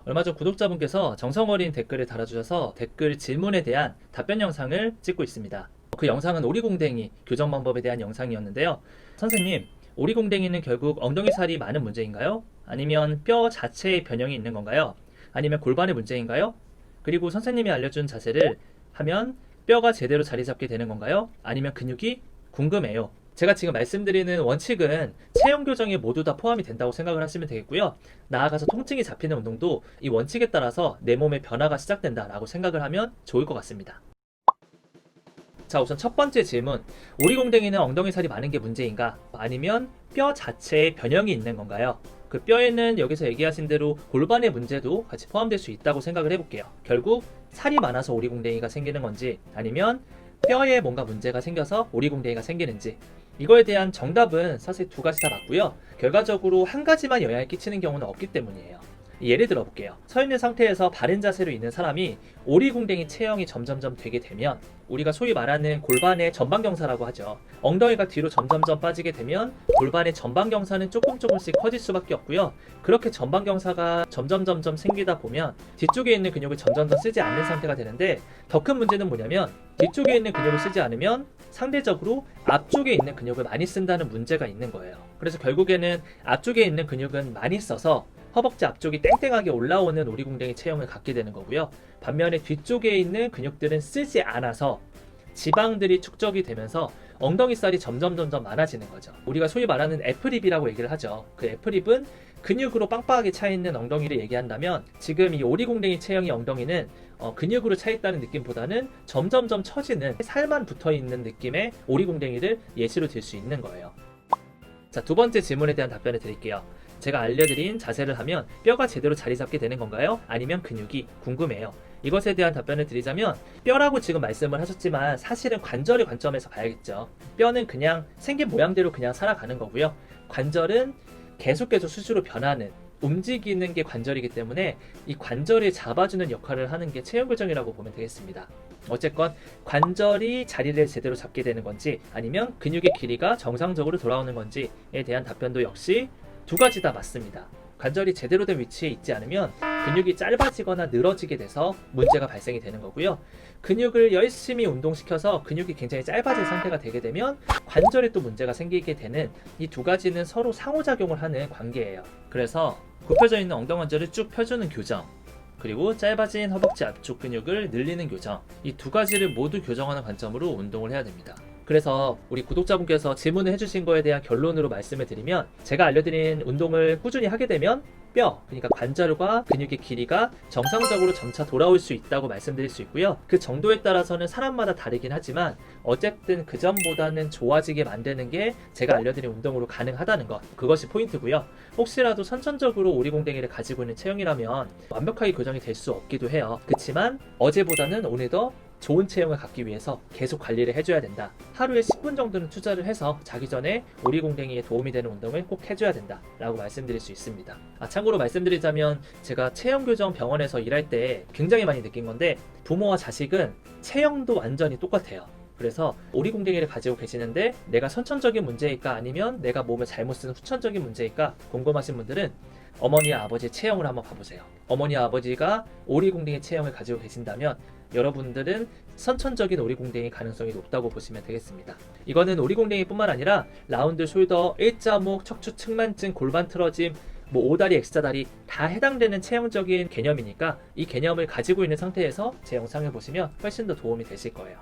얼마 전 구독자분께서 정성 어린 댓글을 달아주셔서 댓글 질문에 대한 답변 영상을 찍고 있습니다. 그 영상은 오리궁뎅이 교정 방법에 대한 영상이었는데요. 선생님, 오리궁뎅이는 결국 엉덩이 살이 많은 문제인가요? 아니면 뼈 자체의 변형이 있는 건가요? 아니면 골반의 문제인가요? 그리고 선생님이 알려준 자세를 하면 뼈가 제대로 자리 잡게 되는 건가요? 아니면 근육이 궁금해요. 제가 지금 말씀드리는 원칙은 체형 교정에 모두 다 포함이 된다고 생각을 하시면 되겠고요. 나아가서 통증이 잡히는 운동도 이 원칙에 따라서 내 몸의 변화가 시작된다라고 생각을 하면 좋을 것 같습니다. 자, 우선 첫 번째 질문. 오리궁뎅이는 엉덩이 살이 많은 게 문제인가? 아니면 뼈 자체에 변형이 있는 건가요? 그 뼈에는 여기서 얘기하신 대로 골반의 문제도 같이 포함될 수 있다고 생각을 해볼게요. 결국 살이 많아서 오리궁뎅이가 생기는 건지, 아니면 뼈에 뭔가 문제가 생겨서 오리궁뎅이가 생기는지, 이거에 대한 정답은 사실 두 가지 다 맞고요. 결과적으로 한 가지만 영향을 끼치는 경우는 없기 때문이에요. 예를 들어 볼게요. 서 있는 상태에서 바른 자세로 있는 사람이 오리궁뎅이 체형이 점점점 되게 되면, 우리가 소위 말하는 골반의 전방경사라고 하죠. 엉덩이가 뒤로 점점점 빠지게 되면 골반의 전방경사는 조금씩 커질 수밖에 없고요. 그렇게 전방경사가 점점 생기다 보면 뒤쪽에 있는 근육을 점점 쓰지 않는 상태가 되는데, 더 큰 문제는 뭐냐면 뒤쪽에 있는 근육을 쓰지 않으면 상대적으로 앞쪽에 있는 근육을 많이 쓴다는 문제가 있는 거예요. 그래서 결국에는 앞쪽에 있는 근육은 많이 써서 허벅지 앞쪽이 땡땡하게 올라오는 오리궁뎅이 체형을 갖게 되는 거고요. 반면에 뒤쪽에 있는 근육들은 쓰지 않아서 지방들이 축적이 되면서 엉덩이 살이 점점 많아지는 거죠. 우리가 소위 말하는 애플립이라고 얘기를 하죠. 그 애플립은 근육으로 빵빵하게 차있는 엉덩이를 얘기한다면, 지금 이 오리궁뎅이 체형의 엉덩이는 근육으로 차있다는 느낌보다는 점점 처지는 살만 붙어있는 느낌의 오리궁뎅이를 예시로 들 수 있는 거예요. 자, 두 번째 질문에 대한 답변을 드릴게요. 제가 알려드린 자세를 하면 뼈가 제대로 자리 잡게 되는 건가요? 아니면 근육이 궁금해요. 이것에 대한 답변을 드리자면, 뼈라고 지금 말씀을 하셨지만 사실은 관절의 관점에서 봐야겠죠. 뼈는 그냥 생긴 모양대로 그냥 살아가는 거고요. 관절은 계속 수시로 변하는, 움직이는 게 관절이기 때문에 이 관절을 잡아주는 역할을 하는 게 체형 교정이라고 보면 되겠습니다. 어쨌건 관절이 자리를 제대로 잡게 되는 건지, 아니면 근육의 길이가 정상적으로 돌아오는 건지에 대한 답변도 역시 두 가지 다 맞습니다. 관절이 제대로 된 위치에 있지 않으면 근육이 짧아지거나 늘어지게 돼서 문제가 발생이 되는 거고요. 근육을 열심히 운동시켜서 근육이 굉장히 짧아진 상태가 되게 되면 관절에 또 문제가 생기게 되는, 이 두 가지는 서로 상호작용을 하는 관계예요. 그래서 굽혀져 있는 엉덩원절을 쭉 펴주는 교정, 그리고 짧아진 허벅지 앞쪽 근육을 늘리는 교정, 이 두 가지를 모두 교정하는 관점으로 운동을 해야 됩니다. 그래서 우리 구독자분께서 질문을 해주신 거에 대한 결론으로 말씀을 드리면, 제가 알려드린 운동을 꾸준히 하게 되면 뼈, 그러니까 관절과 근육의 길이가 정상적으로 점차 돌아올 수 있다고 말씀드릴 수 있고요. 그 정도에 따라서는 사람마다 다르긴 하지만 어쨌든 그 전보다는 좋아지게 만드는 게 제가 알려드린 운동으로 가능하다는 것, 그것이 포인트고요. 혹시라도 선천적으로 오리궁뎅이를 가지고 있는 체형이라면 완벽하게 교정이 될 수 없기도 해요. 그렇지만 어제보다는 오늘 더 좋은 체형을 갖기 위해서 계속 관리를 해줘야 된다. 하루에 10분 정도는 투자를 해서 자기 전에 오리궁뎅이에 도움이 되는 운동을 꼭 해줘야 된다 라고 말씀드릴 수 있습니다. 참고로 말씀드리자면, 제가 체형교정 병원에서 일할 때 굉장히 많이 느낀 건데, 부모와 자식은 체형도 완전히 똑같아요. 그래서 오리궁뎅이를 가지고 계시는데 내가 선천적인 문제일까, 아니면 내가 몸을 잘못 쓰는 후천적인 문제일까 궁금하신 분들은 어머니와 아버지의 체형을 한번 봐보세요. 어머니와 아버지가 오리궁뎅이 체형을 가지고 계신다면 여러분들은 선천적인 오리궁뎅이 가능성이 높다고 보시면 되겠습니다. 이거는 오리궁뎅이 뿐만 아니라 라운드 숄더, 일자목, 척추 측만증, 골반 틀어짐, 오다리, X자다리 다 해당되는 체형적인 개념이니까 이 개념을 가지고 있는 상태에서 제 영상을 보시면 훨씬 더 도움이 되실 거예요.